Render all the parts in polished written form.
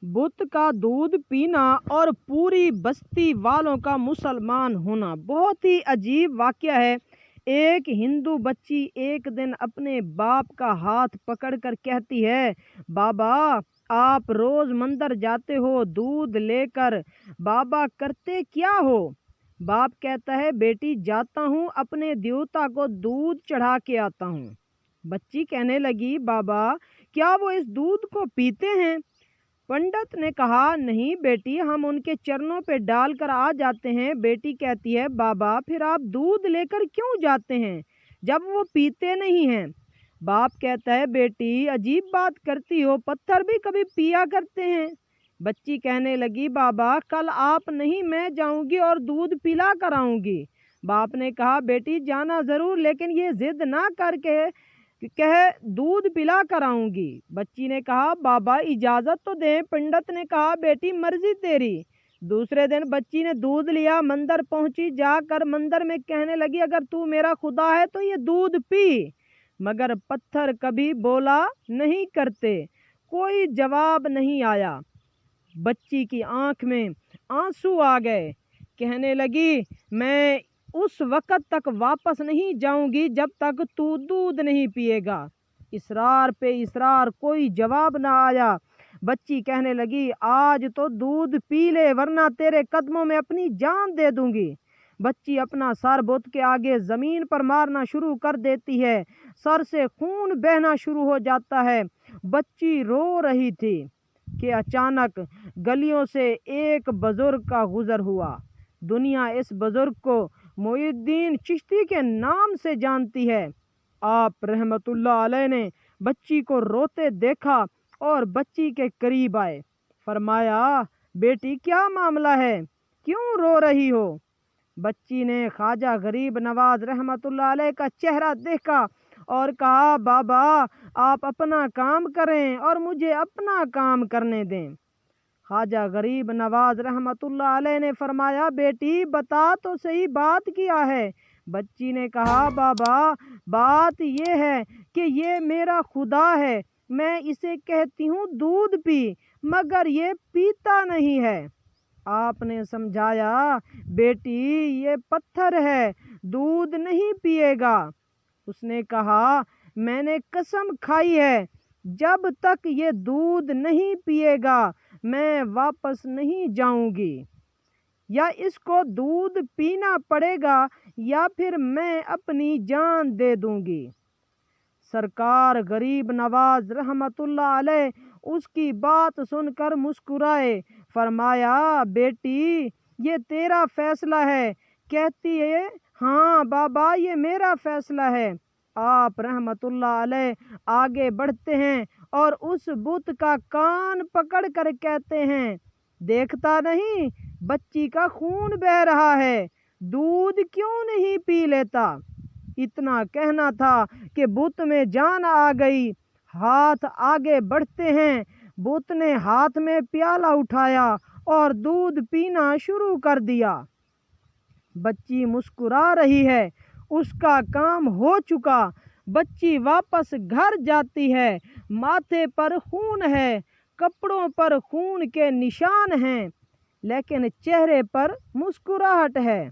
बुत का दूध पीना और पूरी बस्ती वालों का मुसलमान होना बहुत ही अजीब वाकया है। एक हिंदू बच्ची एक दिन अपने बाप का हाथ पकड़कर कहती है, बाबा आप रोज मंदिर जाते हो दूध लेकर, बाबा करते क्या हो? बाप कहता है, बेटी जाता हूँ अपने देवता को दूध चढ़ा के आता हूँ। बच्ची कहने लगी, बाबा क्या वो इस दूध को पीते हैं? पंडित ने कहा, नहीं बेटी, हम उनके चरणों पे डालकर आ जाते हैं। बेटी कहती है, बाबा फिर आप दूध लेकर क्यों जाते हैं जब वो पीते नहीं हैं? बाप कहता है, बेटी अजीब बात करती हो, पत्थर भी कभी पिया करते हैं। बच्ची कहने लगी, बाबा कल आप नहीं मैं जाऊंगी और दूध पिला कर आऊंगी। बाप ने कहा, बेटी जाना ज़रूर, लेकिन ये जिद ना करके कह दूध पिला कर आऊंगी। बच्ची ने कहा, बाबा इजाज़त तो दें। पंडित ने कहा, बेटी मर्जी तेरी। दूसरे दिन बच्ची ने दूध लिया, मंदिर पहुंची, जाकर मंदिर में कहने लगी, अगर तू मेरा खुदा है तो ये दूध पी। मगर पत्थर कभी बोला नहीं करते, कोई जवाब नहीं आया। बच्ची की आंख में आंसू आ गए। कहने लगी, मैं उस वक़्त तक वापस नहीं जाऊंगी जब तक तू दूध नहीं पिएगा। इसरार पे इसरार, कोई जवाब ना आया। बच्ची कहने लगी, आज तो दूध पी ले वरना तेरे कदमों में अपनी जान दे दूंगी। बच्ची अपना सर बुत के आगे ज़मीन पर मारना शुरू कर देती है। सर से खून बहना शुरू हो जाता है। बच्ची रो रही थी कि अचानक गलियों से एक बुजुर्ग का गुजर हुआ। दुनिया इस बुजुर्ग को मोइनुद्दीन चिश्ती के नाम से जानती है। आप रहमतुल्लाह अलैह ने बच्ची को रोते देखा और बच्ची के करीब आए। फरमाया, बेटी क्या मामला है, क्यों रो रही हो? बच्ची ने ख्वाजा गरीब नवाज रहमतुल्लाह अलैह का चेहरा देखा और कहा, बाबा आप अपना काम करें और मुझे अपना काम करने दें। ख्वाजा गरीब नवाज रहमतुल्लाह अलैह ने फरमाया, बेटी बता तो सही बात क्या है? बच्ची ने कहा, बाबा बात ये है कि ये मेरा खुदा है, मैं इसे कहती हूँ दूध पी, मगर ये पीता नहीं है। आपने समझाया, बेटी ये पत्थर है, दूध नहीं पिएगा। उसने कहा, मैंने कसम खाई है जब तक ये दूध नहीं पिएगा मैं वापस नहीं जाऊंगी, या इसको दूध पीना पड़ेगा या फिर मैं अपनी जान दे दूंगी। सरकार गरीब नवाज रहमतुल्लाह अलैह उसकी बात सुनकर मुस्कुराए। फरमाया, बेटी ये तेरा फैसला है? कहती है, हाँ बाबा ये मेरा फैसला है। आप रहमतुल्लाह अलैह आगे बढ़ते हैं और उस बुत का कान पकड़ कर कहते हैं, देखता नहीं बच्ची का खून बह रहा है, दूध क्यों नहीं पी लेता? इतना कहना था कि बुत में जान आ गई। हाथ आगे बढ़ते हैं, बुत ने हाथ में प्याला उठाया और दूध पीना शुरू कर दिया। बच्ची मुस्कुरा रही है, उसका काम हो चुका। बच्ची वापस घर जाती है, माथे पर खून है, कपड़ों पर खून के निशान हैं, लेकिन चेहरे पर मुस्कुराहट है।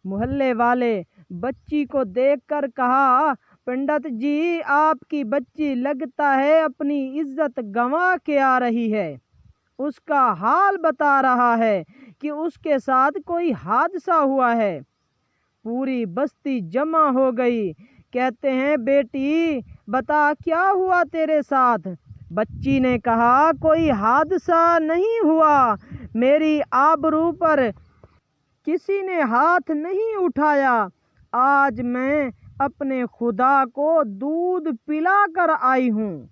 मोहल्ले वाले बच्ची को देखकर कहा, पंडित जी आपकी बच्ची लगता है अपनी इज्जत गंवा के आ रही है। उसका हाल बता रहा है कि उसके साथ कोई हादसा हुआ है। पूरी बस्ती जमा हो गई। कहते हैं, बेटी बता क्या हुआ तेरे साथ? बच्ची ने कहा, कोई हादसा नहीं हुआ, मेरी आबरू पर किसी ने हाथ नहीं उठाया। आज मैं अपने खुदा को दूध पिलाकर आई हूँ।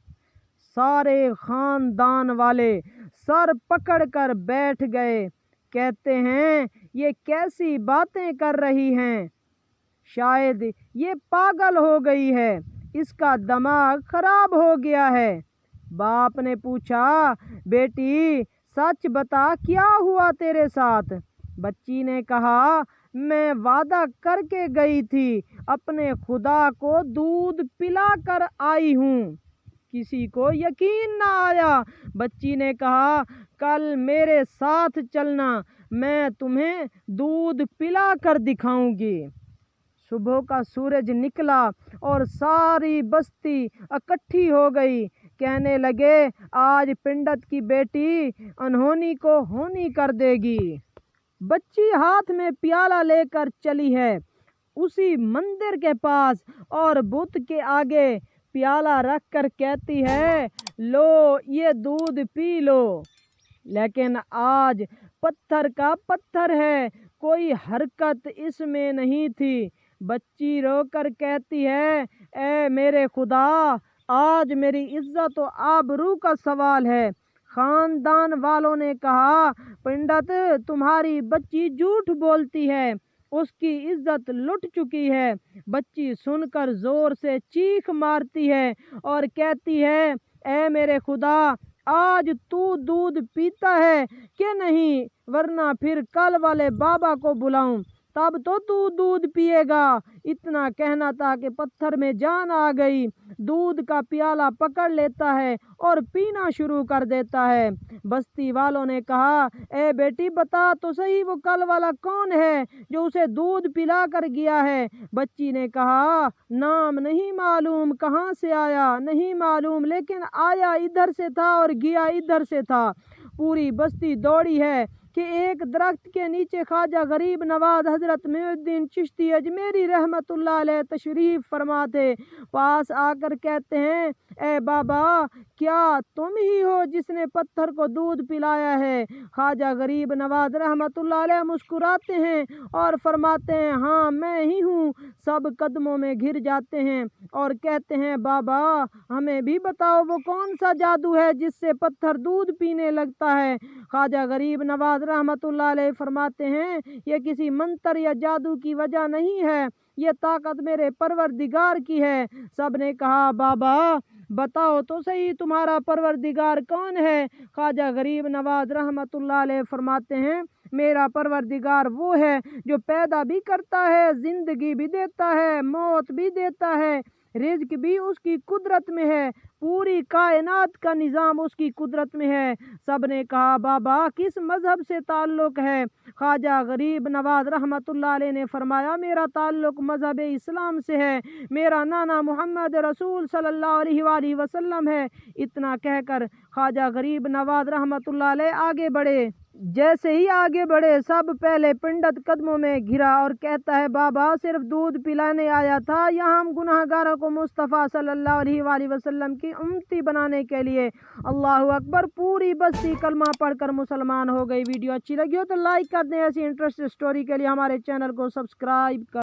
सारे खानदान वाले सर पकड़कर बैठ गए। कहते हैं, ये कैसी बातें कर रही हैं, शायद ये पागल हो गई है, इसका दिमाग खराब हो गया है। बाप ने पूछा, बेटी सच बता क्या हुआ तेरे साथ? बच्ची ने कहा, मैं वादा करके गई थी, अपने खुदा को दूध पिलाकर आई हूँ। किसी को यकीन ना आया। बच्ची ने कहा, کل میرے ساتھ چلنا، میں تمہیں دودھ پلا کر دکھاؤں گی۔ صبح کا سورج نکلا اور ساری بستی اکٹھی ہو گئی۔ کہنے لگے آج پنڈت کی بیٹی انہونی کو ہونی کر دے گی۔ بچی ہاتھ میں پیالہ لے کر چلی ہے اسی مندر کے پاس اور بت کے آگے پیالہ رکھ کر کہتی ہے لو یہ دودھ پی لو۔ لیکن آج پتھر کا پتھر ہے، کوئی حرکت اس میں نہیں تھی۔ بچی رو کر کہتی ہے اے میرے خدا، آج میری عزت و آبرو کا سوال ہے۔ خاندان والوں نے کہا پنڈت تمہاری بچی جھوٹ بولتی ہے، اس کی عزت لٹ چکی ہے۔ بچی سن کر زور سے چیخ مارتی ہے اور کہتی ہے اے میرے خدا، آج تو دودھ پیتا ہے کہ نہیں، ورنہ پھر کل والے بابا کو بلاؤں، تب تو دودھ پیے گا۔ اتنا کہنا تھا کہ پتھر میں جان آ گئی، دودھ کا پیالہ پکڑ لیتا ہے اور پینا شروع کر دیتا ہے۔ بستی والوں نے کہا اے بیٹی بتا تو صحیح وہ کل والا کون ہے جو اسے دودھ پلا کر گیا ہے۔ بچی نے کہا نام نہیں معلوم، کہاں سے آیا نہیں معلوم، لیکن آیا ادھر سے تھا اور گیا ادھر سے تھا۔ پوری بستی دوڑی ہے کہ ایک درخت کے نیچے خواجہ غریب نواز حضرت معین الدین چشتی اجمیری رحمت اللہ علیہ تشریف فرما تھے۔ پاس آ کر کہتے ہیں اے بابا، کیا تم ہی ہو جس نے پتھر کو دودھ پلایا ہے؟ خواجہ غریب نواز رحمت اللہ علیہ مسکراتے ہیں اور فرماتے ہیں ہاں میں ہی ہوں۔ سب قدموں میں گر جاتے ہیں اور کہتے ہیں بابا ہمیں بھی بتاؤ وہ کون سا جادو ہے جس سے پتھر دودھ پینے لگتا ہے؟ خواجہ غریب نواز رحمت اللہ علیہ فرماتے ہیں یہ کسی منتر یا جادو کی وجہ نہیں ہے، یہ طاقت میرے پروردگار کی ہے۔ سب نے کہا بابا بتاؤ تو صحیح تمہارا پروردگار کون ہے؟ خواجہ غریب نواز رحمت اللہ علیہ فرماتے ہیں میرا پروردگار وہ ہے جو پیدا بھی کرتا ہے، زندگی بھی دیتا ہے، موت بھی دیتا ہے، رزق بھی اس کی قدرت میں ہے، پوری کائنات کا نظام اس کی قدرت میں ہے۔ سب نے کہا بابا کس مذہب سے تعلق ہے؟ خواجہ غریب نواز رحمت اللہ علیہ نے فرمایا میرا تعلق مذہب اسلام سے ہے، میرا نانا محمد رسول صلی اللہ علیہ وآلہ وسلم ہے۔ اتنا کہہ کر خواجہ غریب نواز رحمت اللہ علیہ آگے بڑھے۔ جیسے ہی آگے بڑھے سب پہلے پنڈت قدموں میں گرا اور کہتا ہے بابا صرف دودھ پلانے آیا تھا، یہاں ہم گناہ گاروں کو مصطفیٰ صلی اللہ علیہ وآلہ وسلم کی امتی بنانے کے لیے۔ اللہ اکبر، پوری بستی کلمہ پڑھ کر مسلمان ہو گئی۔ ویڈیو اچھی لگی ہو تو لائک کر دیں، ایسی انٹرسٹنگ سٹوری کے لیے ہمارے چینل کو سبسکرائب کر